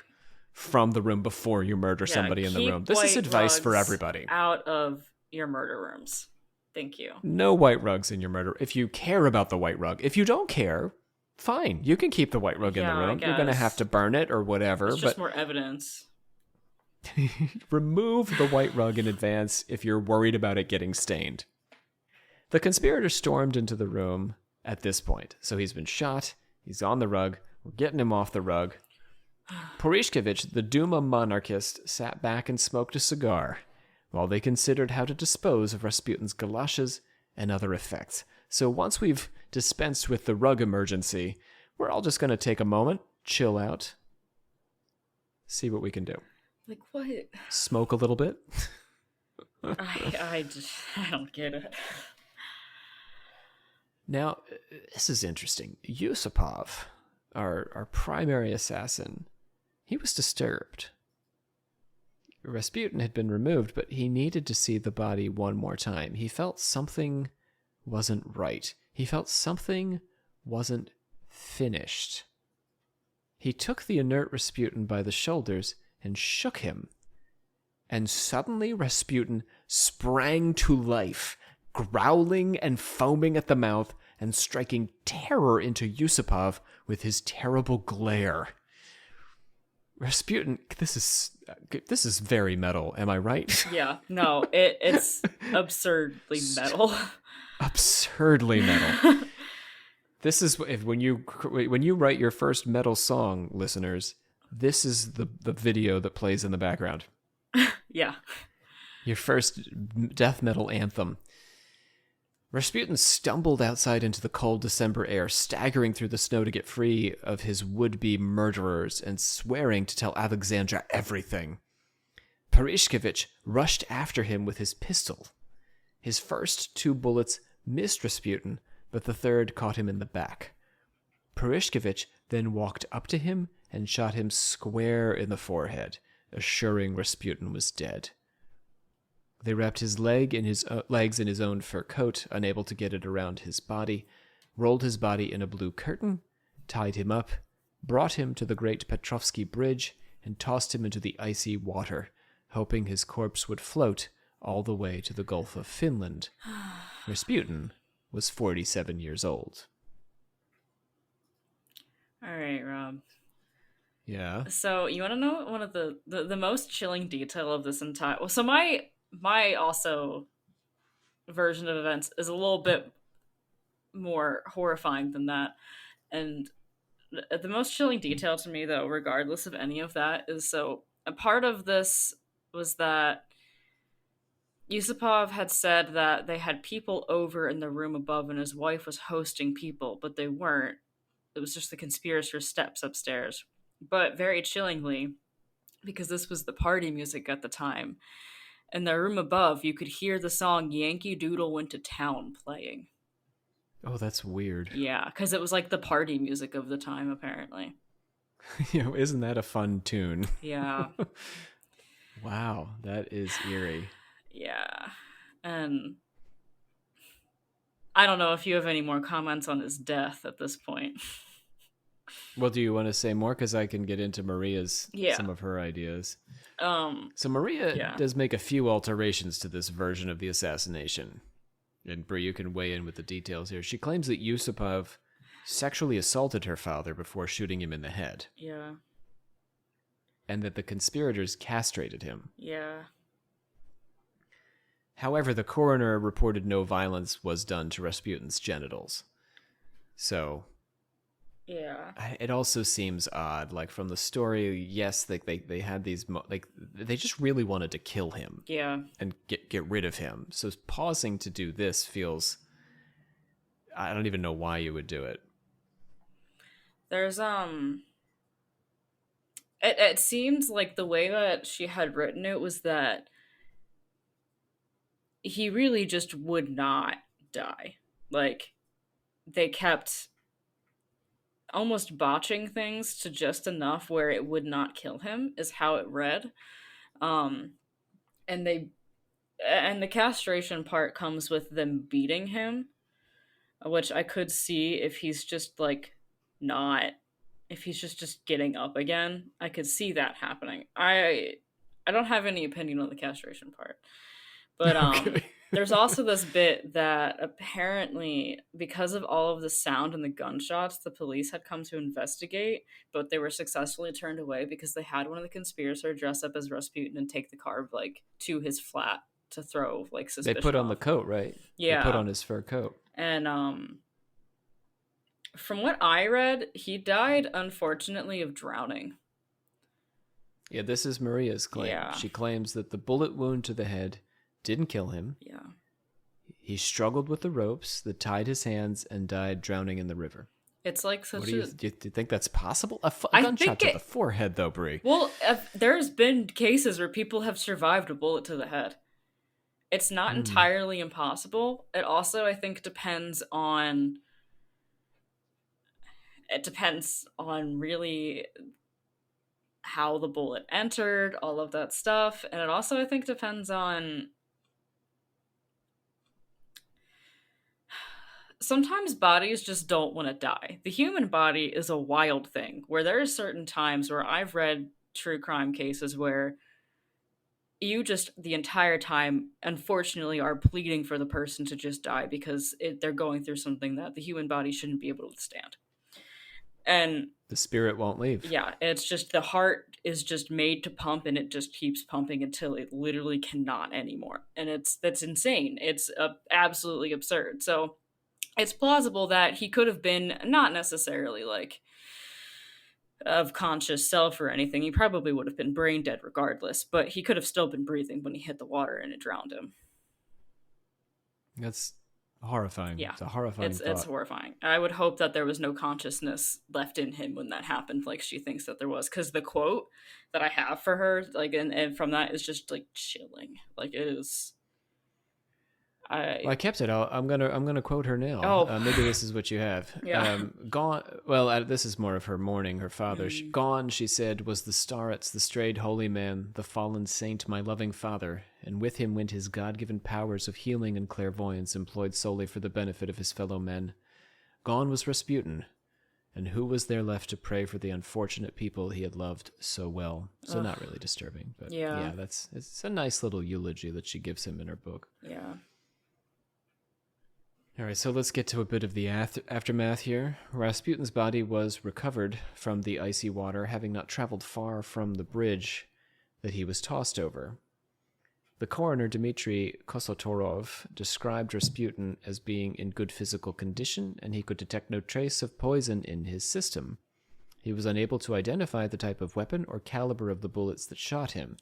from the room before you murder somebody in the room. This is advice for everybody. Out of your murder rooms. Thank you. No white rugs in your murder. If you care about the white rug. If you don't care, fine. You can keep the white rug in the room. You're going to have to burn it or whatever. It's just more evidence. Remove the white rug in advance if you're worried about it getting stained. The conspirator stormed into the room at this point. So he's been shot. He's on the rug. We're getting him off the rug. Purishkevich, the Duma monarchist, sat back and smoked a cigar while they considered how to dispose of Rasputin's galoshes and other effects. So once we've dispensed with the rug emergency, we're all just going to take a moment, chill out, see what we can do. Like what? Smoke a little bit. I don't get it. Now, this is interesting. Yusupov, our primary assassin, he was disturbed. Rasputin had been removed, but he needed to see the body one more time. He felt something wasn't right. He felt something wasn't finished. He took the inert Rasputin by the shoulders and shook him. And suddenly Rasputin sprang to life, growling and foaming at the mouth and striking terror into Yusupov with his terrible glare. Rasputin, this is very metal, am I right? Yeah, no, it's absurdly metal. Absurdly metal. This is when you write your first metal song, listeners, this is the video that plays in the background. Yeah. Your first death metal anthem. Rasputin stumbled outside into the cold December air, staggering through the snow to get free of his would-be murderers and swearing to tell Alexandra everything. Purishkevich rushed after him with his pistol. His first 2 bullets missed Rasputin, but the third caught him in the back. Purishkevich then walked up to him and shot him square in the forehead, assuring Rasputin was dead. They wrapped his legs in his own fur coat, unable to get it around his body, rolled his body in a blue curtain, tied him up, brought him to the great Petrovsky Bridge, and tossed him into the icy water, hoping his corpse would float all the way to the Gulf of Finland. Rasputin was 47 years old. All right, Rob. Yeah. So you want to know one of the most chilling detail of this entire... Well, so my also version of events is a little bit more horrifying than that. And the most chilling detail to me, though, regardless of any of that, is so a part of this was that Yusupov had said that they had people over in the room above and his wife was hosting people, but they weren't. It was just the conspirator's steps upstairs. But very chillingly, because this was the party music at the time, in the room above, you could hear the song Yankee Doodle Went to Town playing. Oh, that's weird. Yeah, because it was like the party music of the time, apparently. Isn't that a fun tune? Yeah. Wow, that is eerie. Yeah. And I don't know if you have any more comments on his death at this point. Well, do you want to say more? Because I can get into Maria's, some of her ideas. So Maria does make a few alterations to this version of the assassination. And Brie, you can weigh in with the details here. She claims that Yusupov sexually assaulted her father before shooting him in the head. Yeah. And that the conspirators castrated him. Yeah. However, the coroner reported no violence was done to Rasputin's genitals. So... yeah. It also seems odd, like from the story, yes, they had these, they just really wanted to kill him. Yeah. And get rid of him. So pausing to do this feels, I don't even know why you would do it. There's, it seems like the way that she had written it was that he really just would not die. Like, they kept almost botching things to just enough where it would not kill him, is how it read. And the castration part comes with them beating him, which I could see if he's just like not, if he's just getting up again. I could see that happening. I don't have any opinion on the castration part, but okay. There's also this bit that apparently, because of all of the sound and the gunshots, the police had come to investigate, but they were successfully turned away because they had one of the conspirators dress up as Rasputin and take the car like to his flat to throw like suspicion. They put on off. The coat, right? Yeah, they put on his fur coat. And from what I read, he died unfortunately of drowning. Yeah, this is Maria's claim. Yeah. She claims that the bullet wound to the head didn't kill him. Yeah. He struggled with the ropes that tied his hands and died drowning in the river. It's like such do you think that's possible? A gunshot to the forehead, though, Brie. Well, there's been cases where people have survived a bullet to the head. It's not entirely impossible. It also, I think, depends on really how the bullet entered, all of that stuff. And it also, I think, depends on... Sometimes bodies just don't want to die. The human body is a wild thing, where there are certain times where I've read true crime cases where you just, the entire time, unfortunately, are pleading for the person to just die because they're going through something that the human body shouldn't be able to withstand. And the spirit won't leave. Yeah, it's just the heart is just made to pump, and it just keeps pumping until it literally cannot anymore. And that's insane. It's absolutely absurd. So it's plausible that he could have been not necessarily like of conscious self or anything. He probably would have been brain dead regardless, but he could have still been breathing when he hit the water and it drowned him. That's horrifying. Yeah, it's a horrifying thought. It's horrifying. I would hope that there was no consciousness left in him when that happened, like she thinks that there was, because the quote that I have for her, like, and from that is just like chilling. Like, it is. Well, I kept it. I'm gonna quote her now. Oh, maybe this is what you have. yeah. Gone. Well, this is more of her mourning her father. Gone, she said, was the starets, the strayed holy man, the fallen saint, my loving father, and with him went his God-given powers of healing and clairvoyance, employed solely for the benefit of his fellow men. Gone was Rasputin, and who was there left to pray for the unfortunate people he had loved so well? So not really disturbing, but yeah, it's a nice little eulogy that she gives him in her book. Yeah. All right, so let's get to a bit of the aftermath here. Rasputin's body was recovered from the icy water, having not traveled far from the bridge that he was tossed over. The coroner, Dmitry Kosotorov, described Rasputin as being in good physical condition, and he could detect no trace of poison in his system. He was unable to identify the type of weapon or caliber of the bullets that shot him.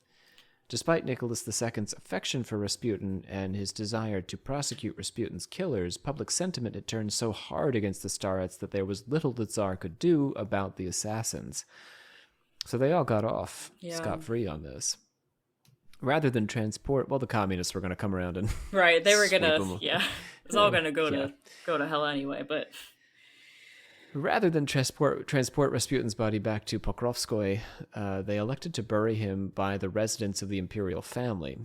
Despite Nicholas II's affection for Rasputin and his desire to prosecute Rasputin's killers, public sentiment had turned so hard against the starets that there was little the Tsar could do about the assassins. So they all got off scot-free on this. Rather than transport, well, the communists were going to come around and right, they were going to, it's all going to go to hell anyway, but... Rather than transport Rasputin's body back to Pokrovskoye, they elected to bury him by the residence of the imperial family.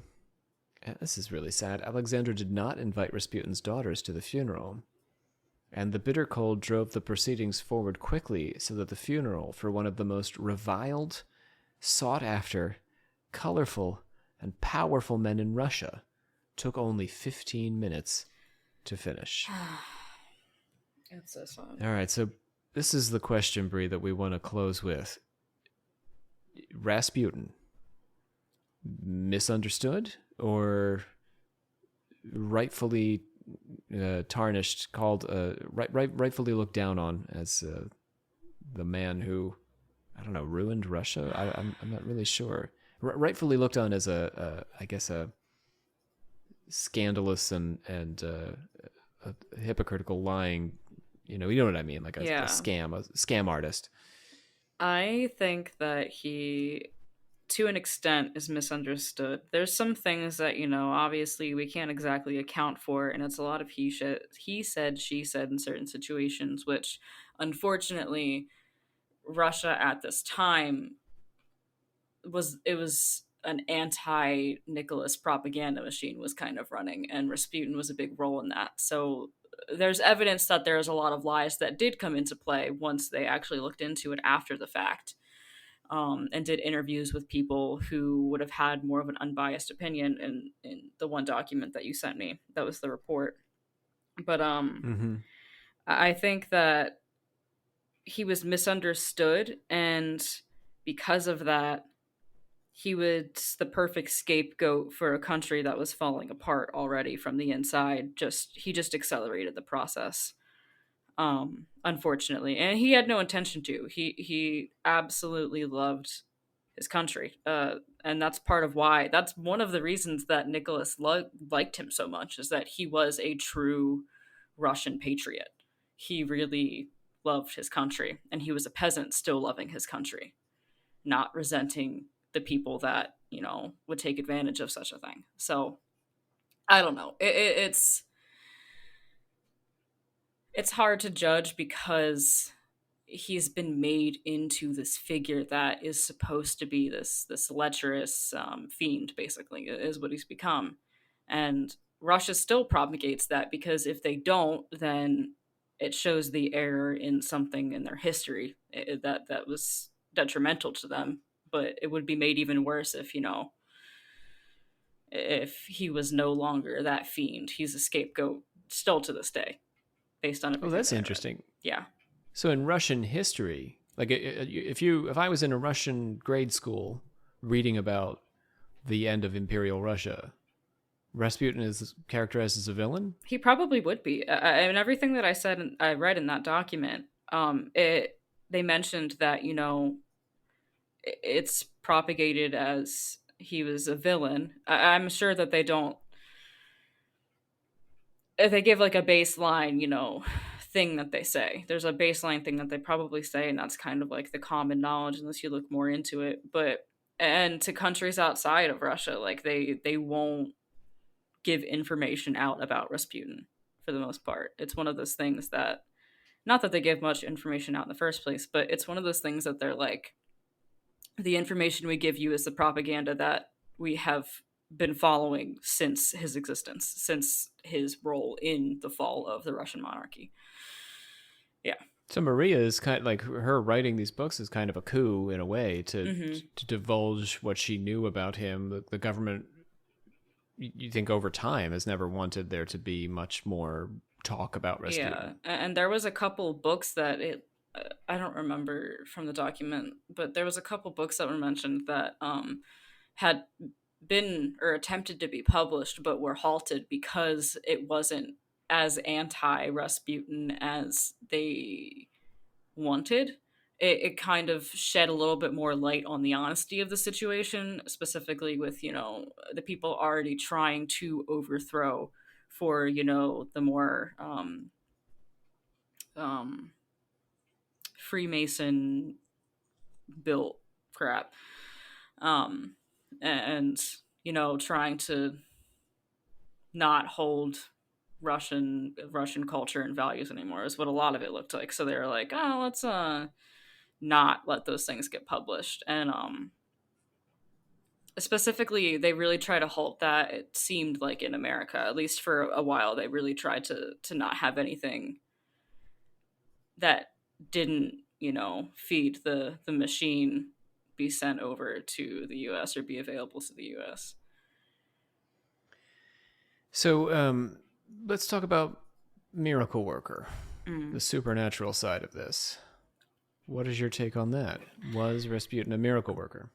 This is really sad. Alexander did not invite Rasputin's daughters to the funeral, and the bitter cold drove the proceedings forward quickly so that the funeral for one of the most reviled, sought-after, colorful, and powerful men in Russia took only 15 minutes to finish. It's so sad. All right, so this is the question, Bree, that we want to close with. Rasputin, misunderstood or rightfully tarnished, called rightfully looked down on as the man who, I don't know, ruined Russia? I'm not really sure. Rightfully looked on as I guess a scandalous and a hypocritical, lying, you know what I mean, like a scam artist. I think that he, to an extent, is misunderstood. There's some things that, obviously we can't exactly account for, and it's a lot of he said, she said in certain situations, which, unfortunately, Russia at this time was an anti-Nicholas propaganda machine was kind of running, and Rasputin was a big role in that. So there's evidence that there's a lot of lies that did come into play once they actually looked into it after the fact, and did interviews with people who would have had more of an unbiased opinion in the one document that you sent me. That was the report. But I think that he was misunderstood, and because of that, he was the perfect scapegoat for a country that was falling apart already from the inside. He just accelerated the process, unfortunately, and he had no intention to. He absolutely loved his country, and that's one of the reasons that Nicholas liked him so much, is that he was a true Russian patriot. He really loved his country, and he was a peasant still loving his country, not resenting the people that would take advantage of such a thing. So I don't know, it's hard to judge, because he's been made into this figure that is supposed to be this lecherous fiend, basically, is what he's become. And Russia still propagates that, because if they don't, then it shows the error in something in their history that was detrimental to them. But it would be made even worse if he was no longer that fiend. He's a scapegoat still to this day, based on everything. Oh, that's interesting. Yeah. So in Russian history, like if I was in a Russian grade school reading about the end of Imperial Russia, Rasputin is characterized as a villain? He probably would be. And everything that I read in that document, they mentioned that, it's propagated as he was a villain. I'm sure that they don't. If they give like a baseline, thing that they say. There's a baseline thing that they probably say, and that's kind of like the common knowledge, unless you look more into it. And to countries outside of Russia, like they won't give information out about Rasputin for the most part. It's one of those things that, not that they give much information out in the first place, but it's one of those things that they're like, the information we give you is the propaganda that we have been following since his existence, since his role in the fall of the Russian monarchy. Yeah. So Maria is kind of like, her writing these books is kind of a coup in a way to divulge what she knew about him. The government, you think over time, has never wanted there to be much more talk about Rasputin. Yeah, and there was a couple books that I don't remember from the document, but there was a couple books that were mentioned that had been or attempted to be published but were halted because it wasn't as anti-Rasputin as they wanted. It kind of shed a little bit more light on the honesty of the situation, specifically with, the people already trying to overthrow for, the more Freemason built crap. And, trying to not hold Russian culture and values anymore is what a lot of it looked like. So they were like, oh, let's not let those things get published. And specifically, they really try to halt that. It seemed like in America, at least for a while, they really tried to not have anything that didn't, feed the machine be sent over to the US or be available to the US. So let's talk about Miracle Worker, the supernatural side of this. What is your take on that? Was Rasputin a miracle worker?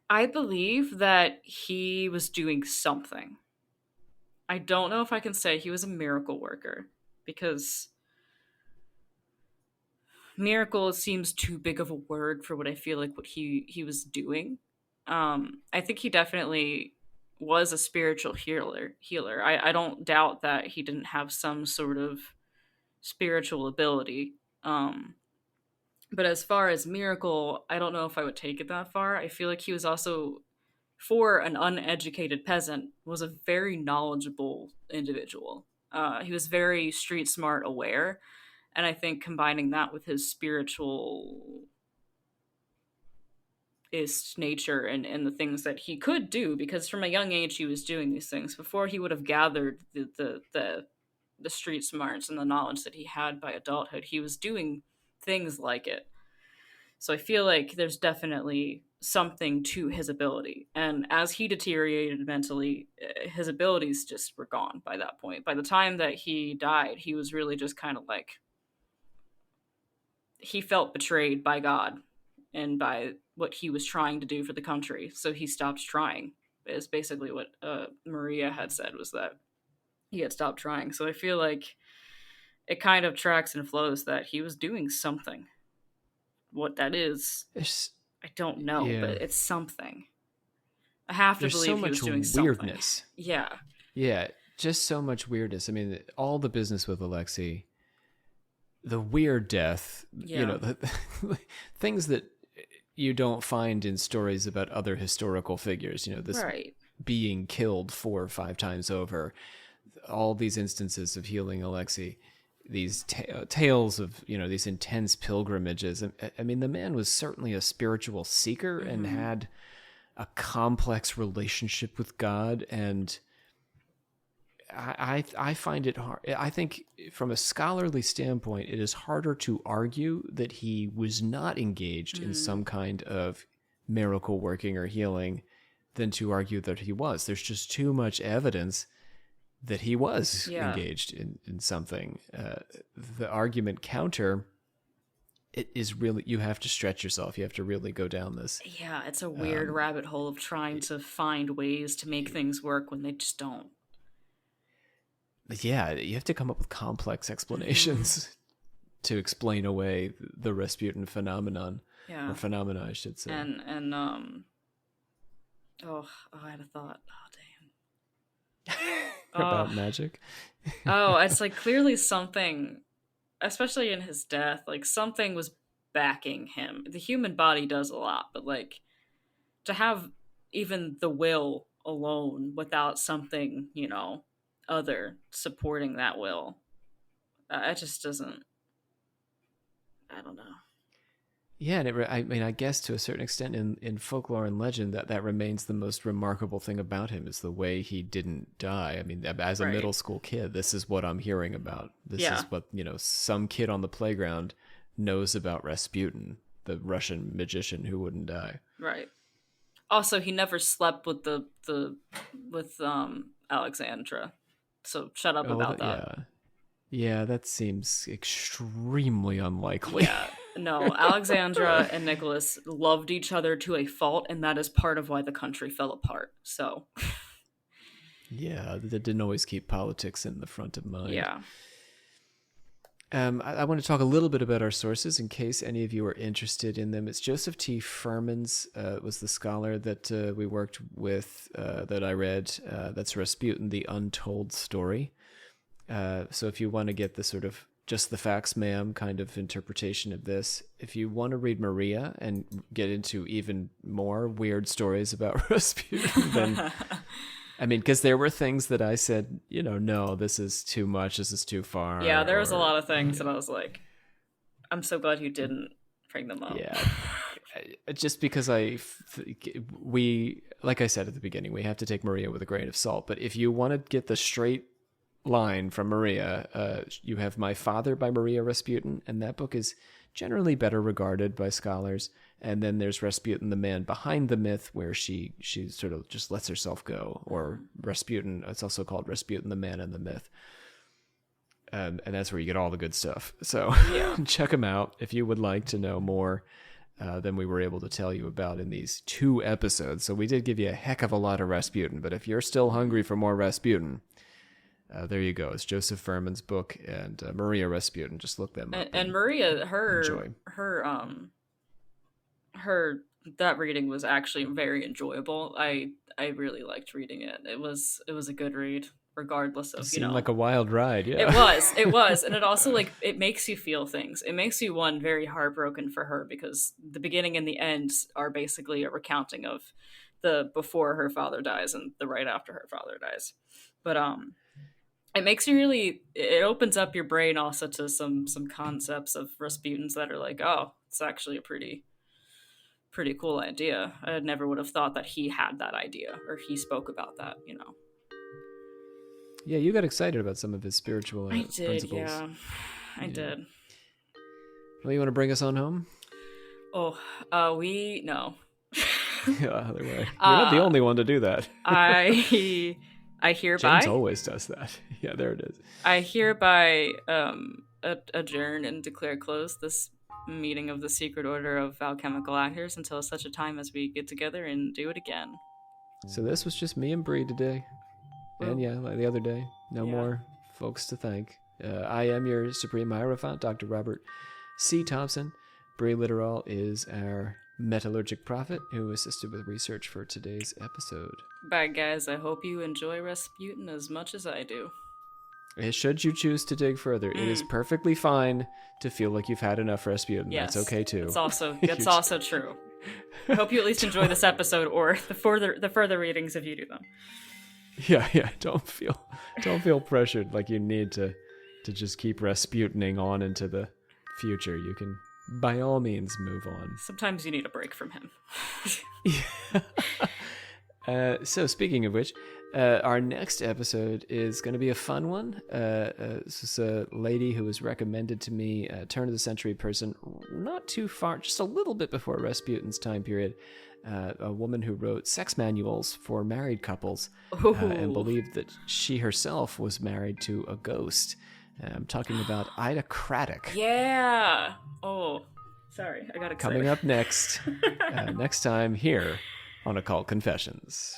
I believe that he was doing something. I don't know if I can say he was a miracle worker, because miracle seems too big of a word for what I feel like what he was doing. I think he definitely was a spiritual healer. I don't doubt that he didn't have some sort of spiritual ability. But as far as miracle, I don't know if I would take it that far. I feel like he was also, for an uneducated peasant, was a very knowledgeable individual. He was very street smart aware, and I think combining that with his spiritual nature and the things that he could do, because from a young age he was doing these things before he would have gathered the street smarts and the knowledge that he had by adulthood. He was doing things like it. So I feel like there's definitely something to his ability. And as he deteriorated mentally, his abilities just were gone by that point. By the time that he died, he was really just kind of like, he felt betrayed by God and by what he was trying to do for the country. So he stopped trying, is basically what Maria had said, was that he had stopped trying. So I feel like it kind of tracks and flows that he was doing something. What that is, I don't know, but it's something. I have to believe he was doing something. Weirdness. Yeah. Yeah, just so much weirdness. I mean, all the business with Alexei, the weird death, the things that you don't find in stories about other historical figures, this being killed 4 or 5 times over, all these instances of healing Alexei, these tales of, these intense pilgrimages. I mean, the man was certainly a spiritual seeker and had a complex relationship with God. And I find it hard. I think from a scholarly standpoint, it is harder to argue that he was not engaged in some kind of miracle working or healing than to argue that he was. There's just too much evidence that he was engaged in something. The argument counter, it is really, you have to stretch yourself. You have to really go down this. Yeah, it's a weird rabbit hole of trying to find ways to make things work when they just don't. Yeah, you have to come up with complex explanations to explain away the Rasputin phenomenon. Yeah. Or phenomena, I should say. And I had a thought. Oh, damn. About magic? It's like clearly something, especially in his death, like something was backing him. The human body does a lot, but like to have even the will alone without something, other supporting that will. It just doesn't. I don't know. Yeah, and I mean, I guess to a certain extent in folklore and legend, that remains the most remarkable thing about him is the way he didn't die. I mean, as a middle school kid, this is what I'm hearing about. This is what, some kid on the playground knows about Rasputin, the Russian magician who wouldn't die. Right. Also, he never slept with with Alexandra. So shut up about that. Yeah, that seems extremely unlikely. Yeah. No, Alexandra and Nicholas loved each other to a fault, and that is part of why the country fell apart. So, yeah, they didn't always keep politics in the front of mind. Yeah. I want to talk a little bit about our sources in case any of you are interested in them. It's Joseph T. Furman's was the scholar that we worked with that I read. That's Rasputin, the Untold Story. So if you want to get the sort of just the facts, ma'am, kind of interpretation of this. If you want to read Maria and get into even more weird stories about Rasputin, then, I mean, because there were things that I said, no, this is too much, this is too far. Yeah, there was a lot of things that I was like, I'm so glad you didn't bring them up. Yeah. Just because we, like I said at the beginning, we have to take Maria with a grain of salt. But if you want to get the straight line from Maria, you have My Father by Maria Rasputin, and that book is generally better regarded by scholars. And then there's Rasputin, the Man Behind the Myth, where she sort of just lets herself go, or Rasputin, it's also called Rasputin, the Man and the Myth. And that's where you get all the good stuff. So check them out if you would like to know more than we were able to tell you about in these 2 episodes. So we did give you a heck of a lot of Rasputin, but if you're still hungry for more Rasputin, there you go. It's Joseph Furman's book and Maria Rasputin. Just look them up. And Maria, her that reading was actually very enjoyable. I really liked reading it. It was a good read, regardless of, it seemed like a wild ride. Yeah, it was, and it also it makes you feel things. It makes you very heartbroken for her, because the beginning and the end are basically a recounting of the before her father dies and the right after her father dies. But it makes you it opens up your brain also to some concepts of Rasputin's that are like, oh, it's actually a pretty cool idea. I never would have thought that he had that idea, or he spoke about that, Yeah, you got excited about some of his spiritual principles. Yeah, I did. Well, you want to bring us on home? Oh, no. Yeah, other way. You're not the only one to do that. I hereby... James always does that. Yeah, there it is. I hereby adjourn and declare closed this meeting of the Secret Order of Alchemical Actors until such a time as we get together and do it again. So this was just me and Bree today. And like the other day. No more folks to thank. I am your Supreme Hierophant, Dr. Robert C. Thompson. Bree Littoral is our metallurgic prophet who assisted with research for today's episode. Bye, guys. I hope you enjoy Rasputin as much as I do. Should you choose to dig further, it is perfectly fine to feel like you've had enough Rasputin. Yes, that's okay too. That's also true. I hope you at least enjoy this episode, or the further readings if you do them. Yeah. Don't feel pressured like you need to just keep Rasputining on into the future. You can, by all means, move on. Sometimes you need a break from him. So speaking of which, our next episode is going to be a fun one. This is a lady who was recommended to me, a turn of the century person, not too far, just a little bit before Rasputin's time period. A woman who wrote sex manuals for married couples and believed that she herself was married to a ghost. I'm talking about Ida Craddock. Yeah. Oh, sorry. I got excited. Coming up next, next time here on Occult Confessions.